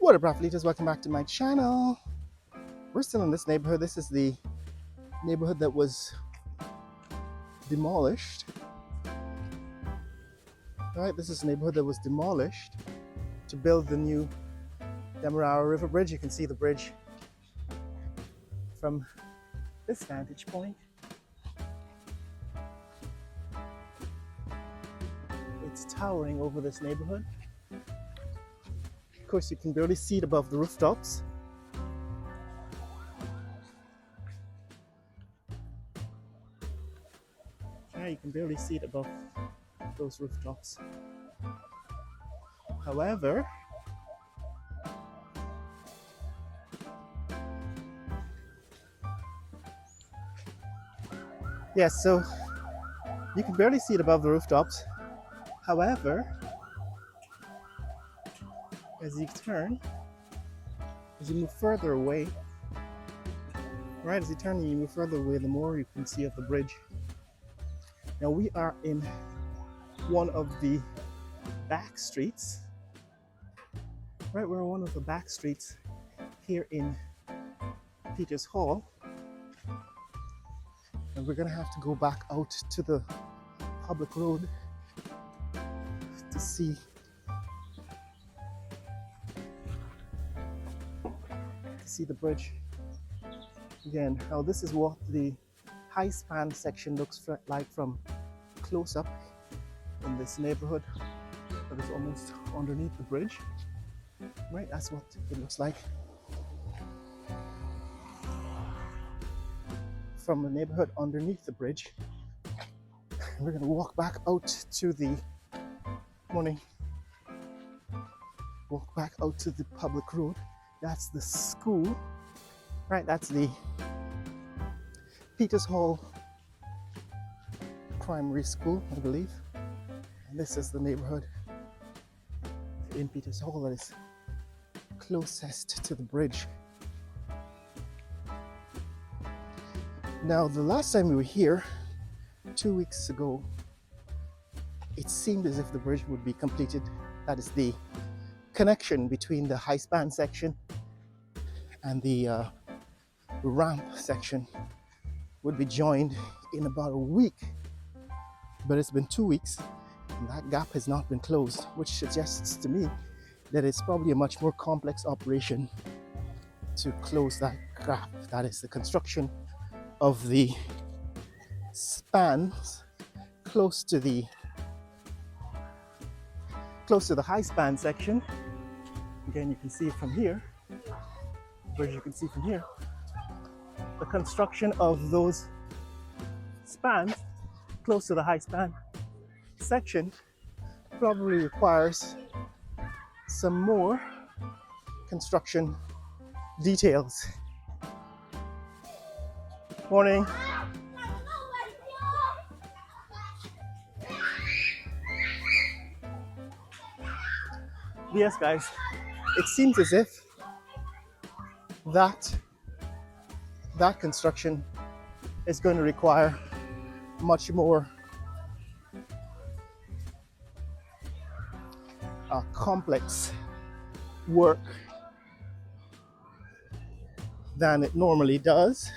What up, athletes? Welcome back to my channel. We're still in this neighborhood. This is the neighborhood that was demolished. Right, this is the neighborhood that was demolished to build the new Demerara River Bridge. You can see the bridge from this vantage point. It's towering over this neighborhood. Of course, you can barely see it above the rooftops. Yeah, you can barely see it above those rooftops. However, yes, so you can barely see it above the rooftops. However, as you turn, as you move further away, right, as you turn and you move further away, the more you can see of the bridge. Now we are in one of the back streets, right, we're in one of the back streets here in Peters Hall. And we're gonna have to go back out to the public road to see the bridge again. Now this is what the high span section looks like from close up in this neighborhood that is almost underneath the bridge. Right, that's what it looks like from the neighborhood underneath the bridge. We're gonna walk back out to the walk back out to the public road. That's the school, right? That's the Peters Hall Primary School, I believe. And this is the neighborhood in Peters Hall that is closest to the bridge. Now, the last time we were here, 2 weeks ago, it seemed as if the bridge would be completed. That is the connection between the high span section and the ramp section would be joined in about a week. But it's been 2 weeks and that gap has not been closed, which suggests to me that it's probably a much more complex operation to close that gap. That is the construction of the spans close to the high span section. Again, you can see it from here. Bridge you can see from here. The construction of those spans close to the high span section probably requires some more construction details. Morning. Yes, guys, it seems as if that construction is going to require much more complex work than it normally does,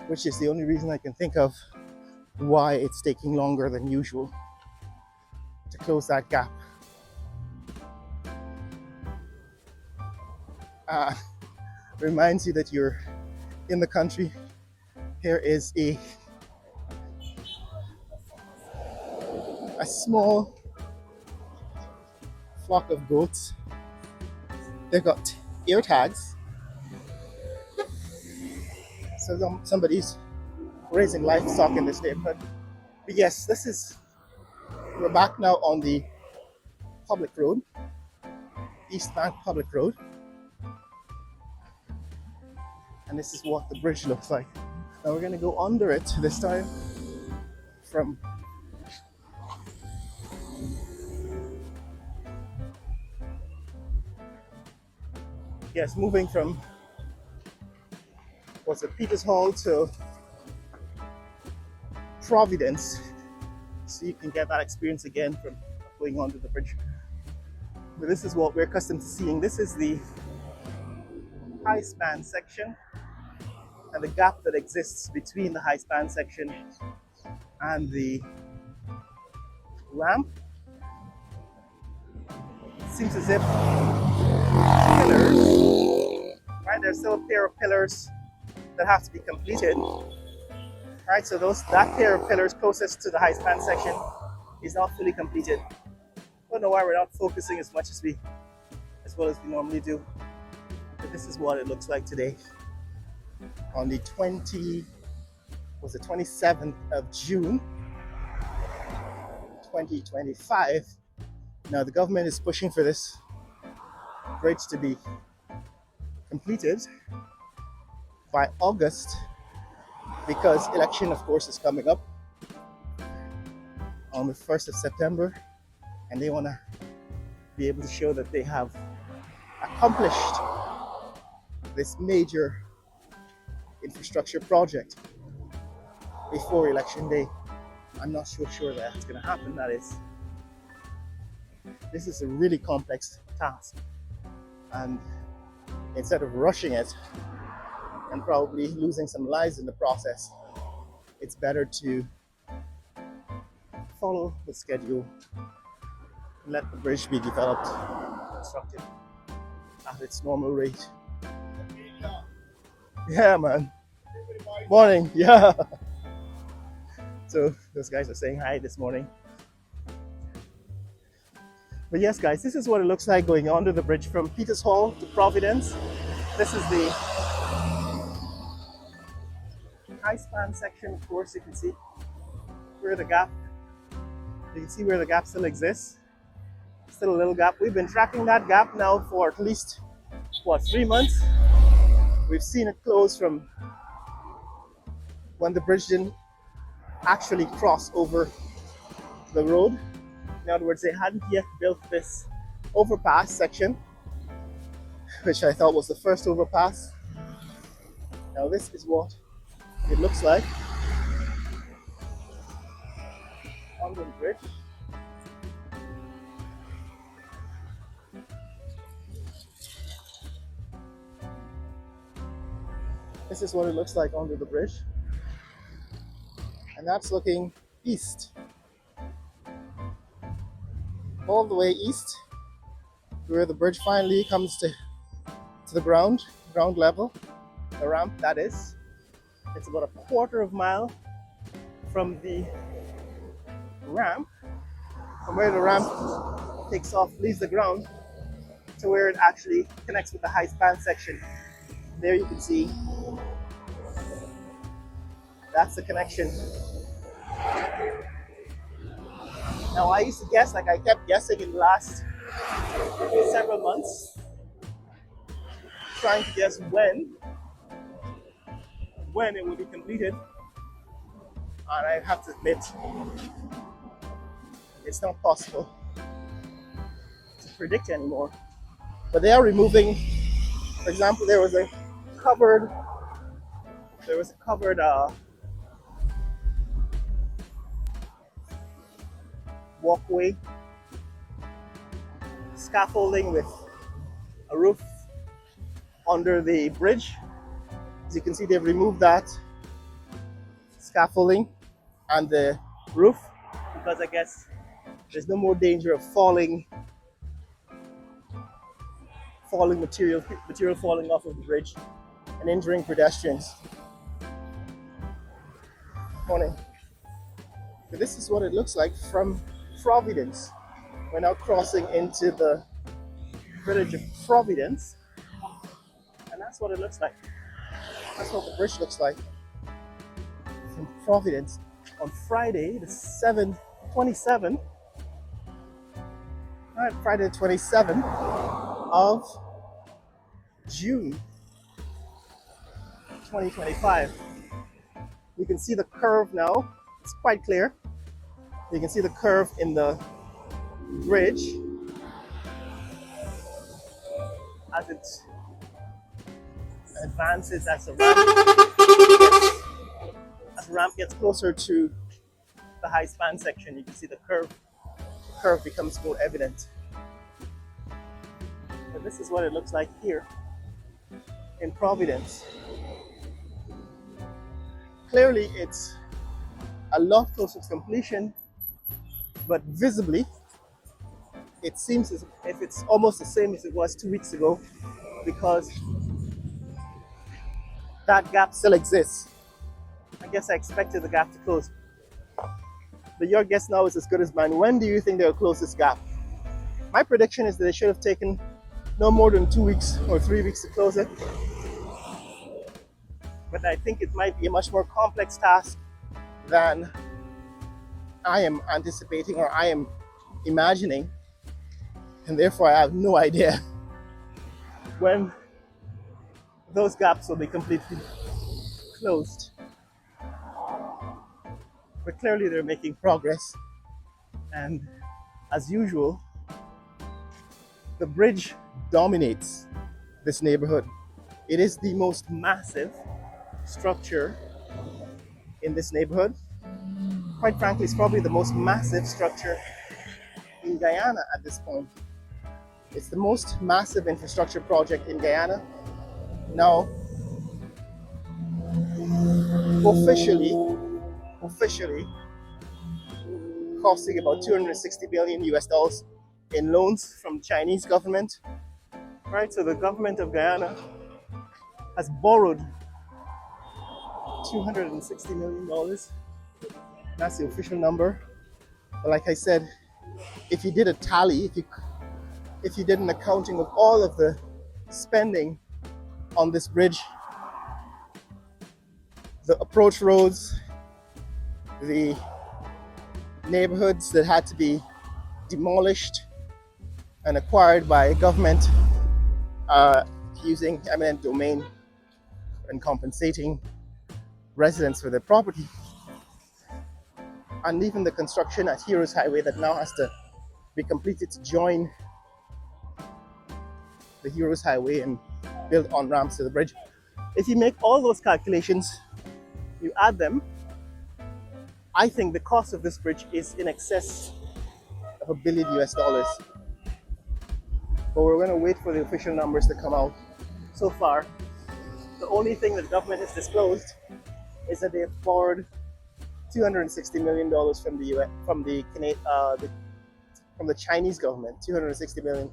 which is the only reason I can think of why it's taking longer than usual to close that gap. Reminds you that you're in the country. Here is a small flock of goats. They've got ear tags, so somebody's raising livestock in this neighborhood. But yes, we're back now on the public road, East Bank Public Road. And this is what the bridge looks like. Now we're gonna go under it this time from moving from Peters Hall to Providence, so you can get that experience again from going onto the bridge. But this is what we're accustomed to seeing. This is the high span section and the gap that exists between the high span section and the ramp. It seems as if pillars, right? There's still a pair of pillars that have to be completed, right? So that pair of pillars closest to the high span section is not fully completed. I don't know why we're not focusing as well as we normally do. But this is what it looks like today on the 27th of June 2025. Now the government is pushing for this bridge to be completed by August because election, of course, is coming up on the 1st of September, and they want to be able to show that they have accomplished this major infrastructure project before election day. I'm not so sure that's going to happen. This is a really complex task, and instead of rushing it and probably losing some lives in the process, it's better to follow the schedule, let the bridge be developed, constructed at its normal rate. Yeah, man. Morning. Yeah. So those guys are saying hi this morning. But yes, guys, this is what it looks like going under the bridge from Peters Hall to Providence. This is the high span section, of course. You can see where the gap still exists. Still a little gap. We've been tracking that gap now for at least 3 months. We've seen it close from when the bridge didn't actually cross over the road. In other words, they hadn't yet built this overpass section, which I thought was the first overpass. Now this is what it looks like on the bridge. This is what it looks like under the bridge. And that's looking east. All the way east, where the bridge finally comes to the ground level, the ramp that is. It's about a quarter of a mile from the ramp, from where the ramp takes off, leaves the ground, to where it actually connects with the high span section. There you can see, that's the connection. Now I used to guess, I kept guessing in the last several months, trying to guess when it will be completed. And I have to admit, it's not possible to predict anymore. But they are removing, for example, there was a covered walkway, scaffolding with a roof under the bridge. As you can see, they've removed that scaffolding and the roof because I guess there's no more danger of falling material falling off of the bridge and injuring pedestrians. Morning. So this is what it looks like from Providence. We're now crossing into the village of Providence, and that's what it looks like. That's what the bridge looks like from Providence on Friday, the 27th. All right, Friday the 27th of June 2025. You can see the curve now. It's quite clear. You can see the curve in the bridge as it advances, as the ramp gets closer to the high span section. You can see the curve becomes more evident. But this is what it looks like here in Providence. Clearly, it's a lot closer to completion, but visibly, it seems as if it's almost the same as it was 2 weeks ago, because that gap still exists. I guess I expected the gap to close. But your guess now is as good as mine. When do you think they'll close this gap? My prediction is that they should have taken no more than 2 weeks or 3 weeks to close it. But I think it might be a much more complex task than I am anticipating or I am imagining. And therefore, I have no idea when those gaps will be completely closed. But clearly, they're making progress. And as usual, the bridge dominates this neighborhood. It is the most massive structure in this neighborhood. Quite frankly, it's probably the most massive structure in Guyana at this point. It's the most massive infrastructure project in Guyana. Now, officially costing about 260 billion US dollars in loans from Chinese government. Right, so the government of Guyana has borrowed $260 million. That's the official number. But like I said, if you did a tally, if you did an accounting of all of the spending on this bridge, the approach roads, the neighborhoods that had to be demolished and acquired by government using eminent domain and compensating residents for their property, and even the construction at Heroes Highway that now has to be completed to join the Heroes Highway and build on-ramps to the bridge. If you make all those calculations, you add them, I think the cost of this bridge is in excess of $1 billion US. But we're going to wait for the official numbers to come out. So far, the only thing that the government has disclosed is that they have borrowed $260 million from the US, from the Chinese government. $260 million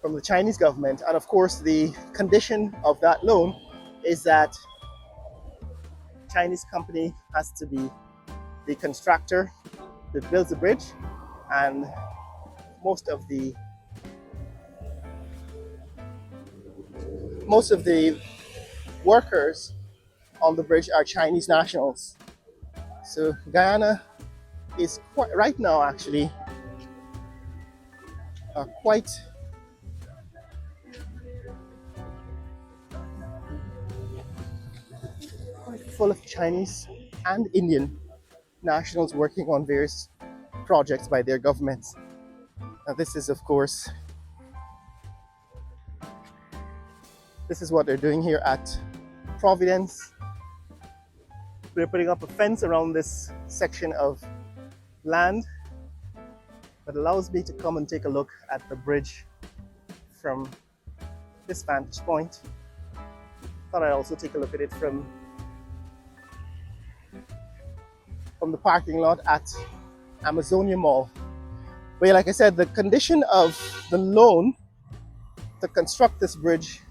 from the Chinese government, and of course, the condition of that loan is that Chinese company has to be the constructor that builds the bridge, and most of the workers on the bridge are Chinese nationals. So Guyana is quite, right now actually quite full of Chinese and Indian nationals working on various projects by their governments. Now this is, of course, this is what they're doing here at Providence. We're putting up a fence around this section of land that allows me to come and take a look at the bridge from this vantage point. Thought I'd also take a look at it from the parking lot at Amazonia Mall. But yeah, like I said, the condition of the loan to construct this bridge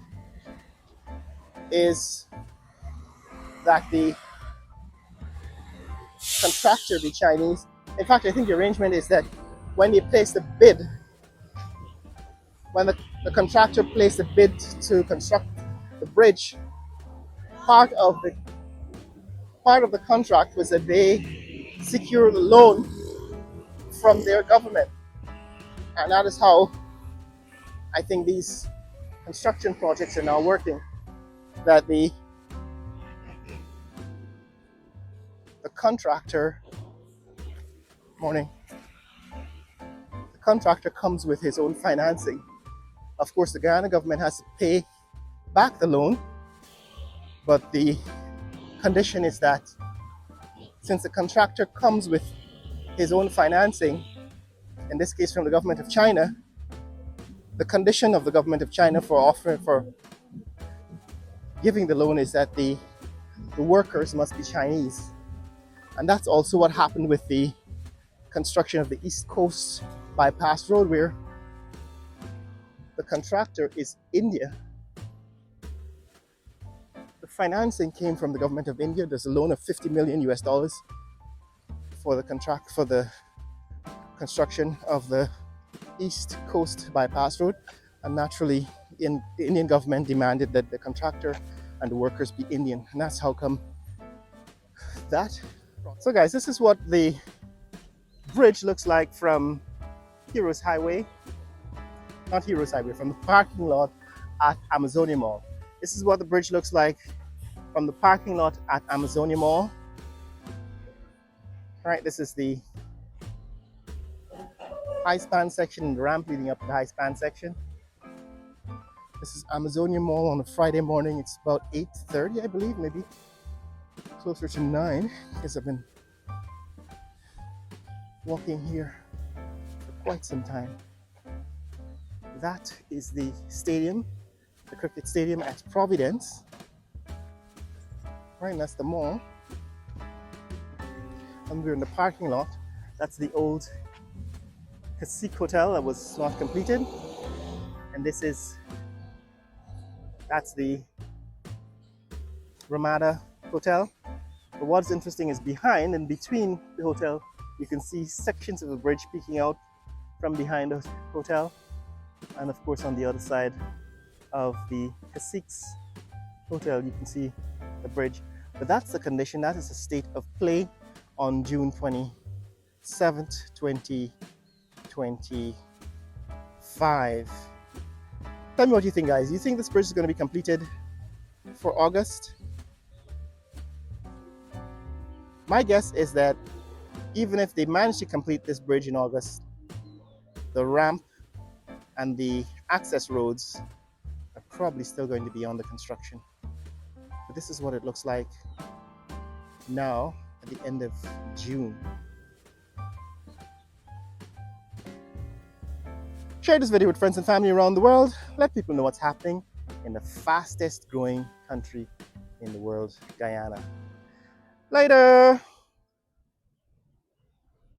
is that the contractor be Chinese. In fact, I think the arrangement is that when they place the bid, when the contractor placed the bid to construct the bridge, part of the contract was that they secure the loan from their government. And that is how I think these construction projects are now working. That the contractor, the contractor comes with his own financing. Of course, the Guyana government has to pay back the loan, but the condition is that since the contractor comes with his own financing, in this case from the government of China, the condition of the government of China for giving the loan is that the workers must be Chinese. And that's also what happened with the construction of the East Coast Bypass Road, where the contractor is India. The financing came from the government of India. There's a loan of 50 million US dollars for the construction of the East Coast Bypass Road. And naturally, the Indian government demanded that the contractor and the workers be Indian. And that's how come that. So guys, this is what the bridge looks like from Heroes Highway. Not Heroes Highway, from the parking lot at Amazonia Mall. This is what the bridge looks like from the parking lot at Amazonia Mall. All right, this is the high span section and the ramp leading up to the high span section. This is Amazonia Mall on a Friday morning. It's about 8:30, I believe, maybe closer to 9, because I've been walking here for quite some time. That is the stadium, the cricket stadium at Providence. Right, and that's the mall. And we're in the parking lot. That's the old Cacique Hotel that was not completed. And that's the Ramada Hotel. But what's interesting is behind and between the hotel, you can see sections of the bridge peeking out from behind the hotel. And of course, on the other side of the Cacique's Hotel, you can see the bridge. But that's the condition, that is the state of play on June 27th, 2025. Tell me what you think, guys. Do you think this bridge is going to be completed for August? My guess is that even if they manage to complete this bridge in August, the ramp and the access roads are probably still going to be under construction. But this is what it looks like now at the end of June. Share this video with friends and family around the world. Let people know what's happening in the fastest growing country in the world, Guyana. Later!